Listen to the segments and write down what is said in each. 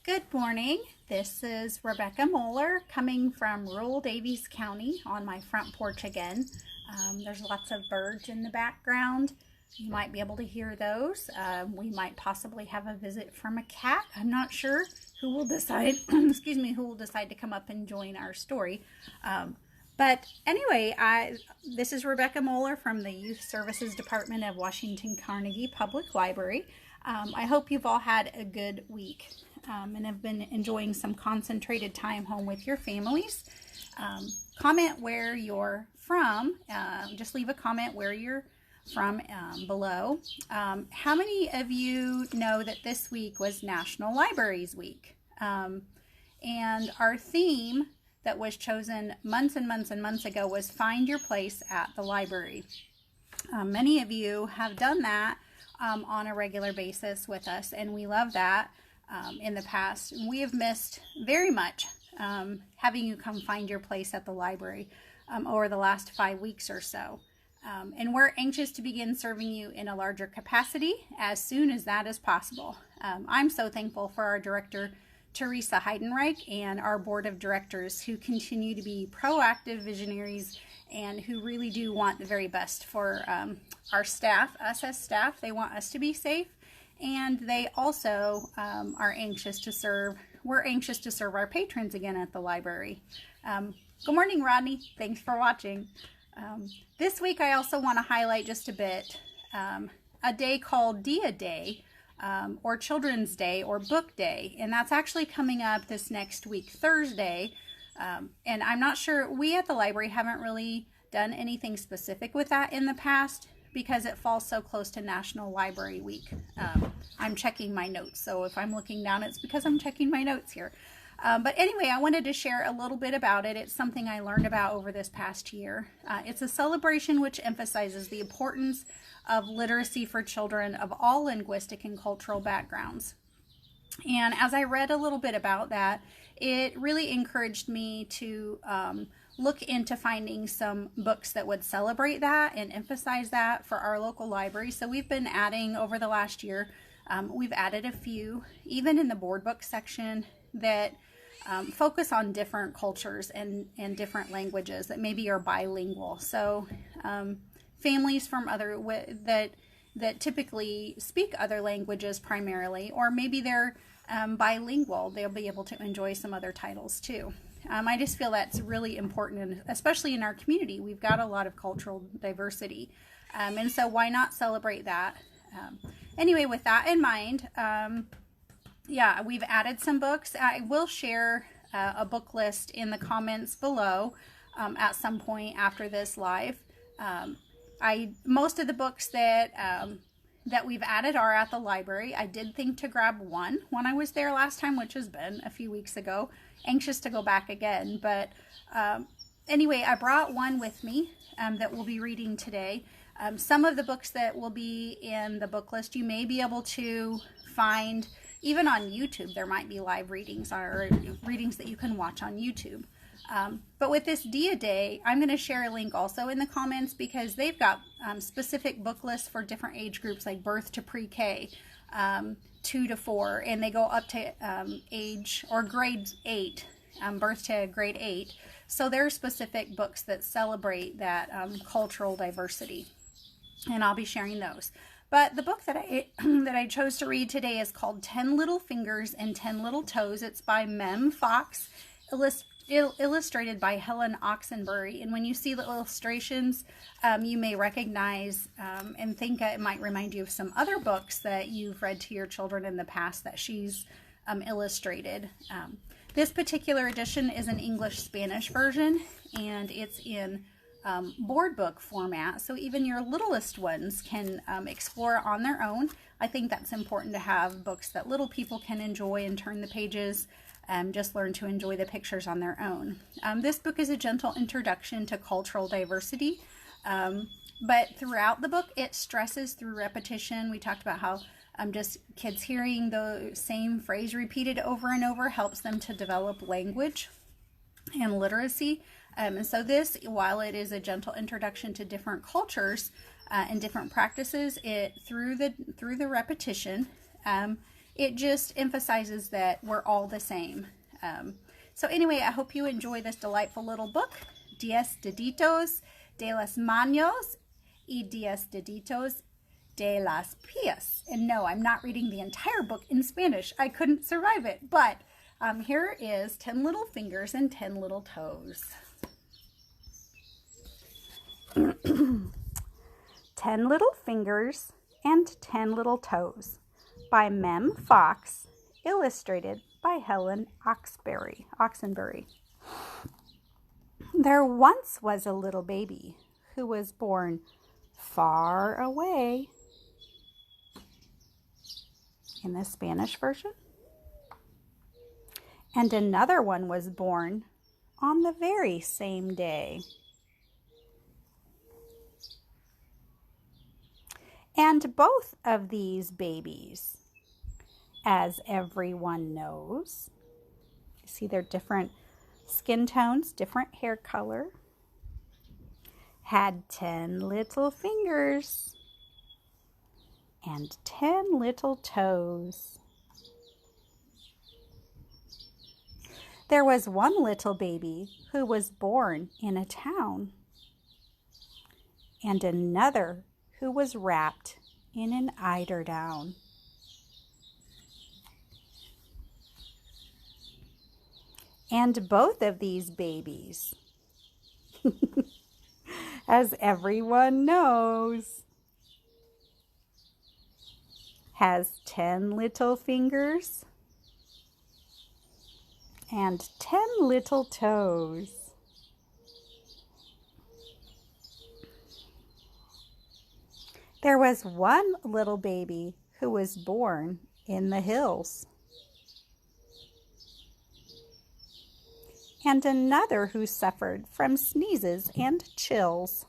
Good morning. This is Rebecca Moeller coming from rural Daviess County on my front porch again. There's lots of birds in the background. You might be able to hear those. We might possibly have a visit from a cat. I'm not sure who will decide, who will decide to come up and join our story. But anyway, this is Rebecca Moeller from the Youth Services Department of Washington Carnegie Public Library. I hope you've all had a good week and have been enjoying some concentrated time home with your families. Comment where you're from. Just leave a comment where you're from below. How many of you know that this week was National Libraries Week? And our theme that was chosen months and months and months ago was Find Your Place at the Library. Many of you have done that on a regular basis with us, and we love that. In the past, we have missed very much having you come find your place at the library over the last 5 weeks or so. And we're anxious to begin serving you in a larger capacity as soon as that is possible. I'm so thankful for our director, Teresa Heidenreich, and our board of directors who continue to be proactive visionaries and who really do want the very best for our staff, us as staff. They want us to be safe, and they also are anxious to serve. We're anxious to serve our patrons again at the library. Good morning, Rodney. Thanks for watching. This week, I also want to highlight just a bit a day called Dia Day, or Children's Day, or Book Day, and that's actually coming up this next week, Thursday. And I'm not sure, we at the library haven't really done anything specific with that in the past because it falls so close to National Library Week. I'm checking my notes, so if I'm looking down, it's because I'm checking my notes here. But anyway, I wanted to share a little bit about it. It's something I learned about over this past year. It's a celebration which emphasizes the importance of literacy for children of all linguistic and cultural backgrounds. And as I read a little bit about that, it really encouraged me to look into finding some books that would celebrate that and emphasize that for our local library. So we've been adding over the last year, we've added a few, even in the board book section, that focus on different cultures and different languages that maybe are bilingual. So families from other that typically speak other languages primarily, or maybe they're bilingual, they'll be able to enjoy some other titles too. I just feel that's really important, and especially in our community, we've got a lot of cultural diversity, and so why not celebrate that? Anyway, with that in mind, yeah, we've added some books. I will share a book list in the comments below at some point after this live. Most of the books that we've added are at the library. I did think to grab one when I was there last time, which has been a few weeks ago. Anxious to go back again, but anyway, I brought one with me that we'll be reading today. Some of the books that will be in the book list you may be able to find even on YouTube. There might be live readings or readings that you can watch on YouTube. But with this Dia Day, I'm going to share a link also in the comments because they've got specific book lists for different age groups, like birth to pre-K, 2 to 4, and they go up to age or grade 8, birth to grade 8. So there are specific books that celebrate that cultural diversity, and I'll be sharing those. But the book that I chose to read today is called 10 Little Fingers and 10 Little Toes. It's by Mem Fox, illustrated by Helen Oxenbury. And when you see the illustrations, you may recognize and think it might remind you of some other books that you've read to your children in the past that she's illustrated. This particular edition is an English-Spanish version, and it's in board book format, so even your littlest ones can explore on their own. I think that's important to have books that little people can enjoy and turn the pages, just learn to enjoy the pictures on their own. This book is a gentle introduction to cultural diversity, but throughout the book it stresses through repetition. We talked about how just kids hearing the same phrase repeated over and over helps them to develop language and literacy. And so this, while it is a gentle introduction to different cultures and different practices, it through the repetition, it just emphasizes that we're all the same. So anyway, I hope you enjoy this delightful little book, 10 deditos de las manos y 10 deditos de las pies. And no, I'm not reading the entire book in Spanish. I couldn't survive it. But here is 10 little fingers and 10 little toes. 10 little fingers and 10 little toes by Mem Fox, illustrated by Helen Oxenbury. There once was a little baby who was born far away in the Spanish version, and another one was born on the very same day. And both of these babies, as everyone knows, you see they're different skin tones, different hair color, had 10 little fingers and 10 little toes. There was one little baby who was born in a town, and another who was wrapped in an eiderdown. And both of these babies, as everyone knows, has 10 little fingers and 10 little toes. There was one little baby who was born in the hills, and another who suffered from sneezes and chills.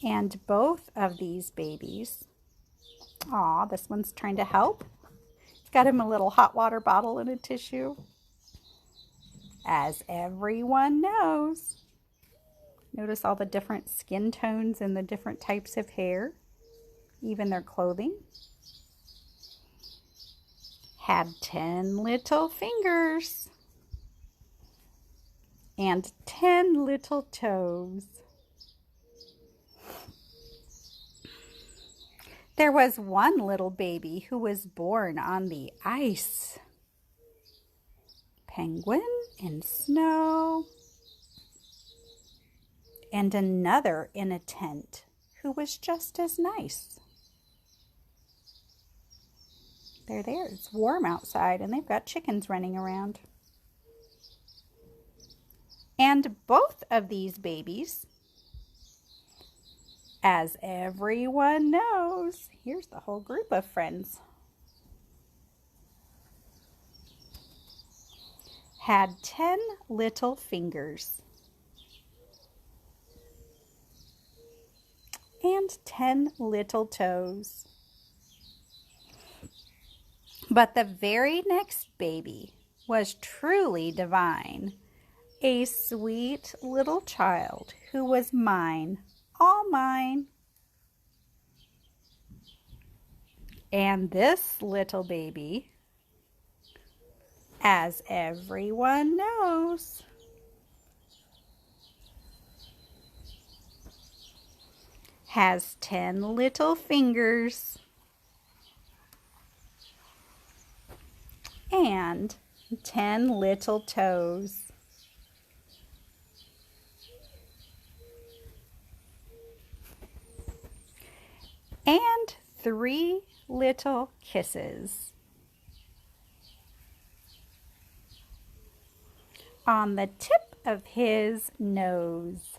And both of these babies, this one's trying to help. It's got him a little hot water bottle and a tissue. As everyone knows, notice all the different skin tones and the different types of hair, even their clothing. Had 10 little fingers and 10 little toes. There was one little baby who was born on the ice. Penguin in snow. And another in a tent who was just as nice. They're there. It's warm outside and they've got chickens running around. And both of these babies, as everyone knows, here's the whole group of friends, had 10 little fingers and 10 little toes. But the very next baby was truly divine, a sweet little child who was mine, all mine. And this little baby, as everyone knows, has 10 little fingers and 10 little toes. And 3 little kisses on the tip of his nose.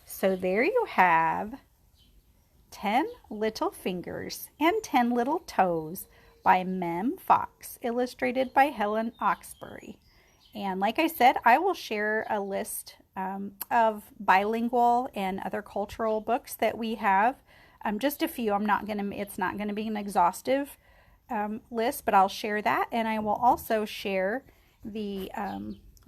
So there you have 10 little fingers and 10 little toes by Mem Fox, illustrated by Helen Oxenbury. And like I said, I will share a list of bilingual and other cultural books that we have. Just a few. It's not gonna be an exhaustive list, but I'll share that, and I will also share the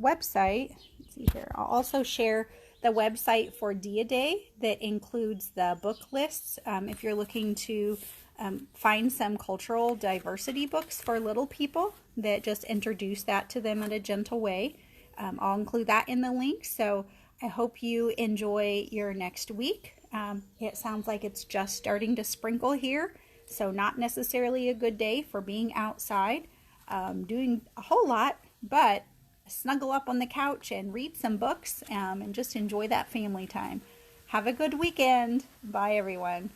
website. Let's see here. I'll also share the the website for Dia Day that includes the book lists. If you're looking to find some cultural diversity books for little people that just introduce that to them in a gentle way, I'll include that in the link. So I hope you enjoy your next week. It sounds like it's just starting to sprinkle here, so not necessarily a good day for being outside doing a whole lot, but snuggle up on the couch and read some books and just enjoy that family time. Have a good weekend. Bye, everyone.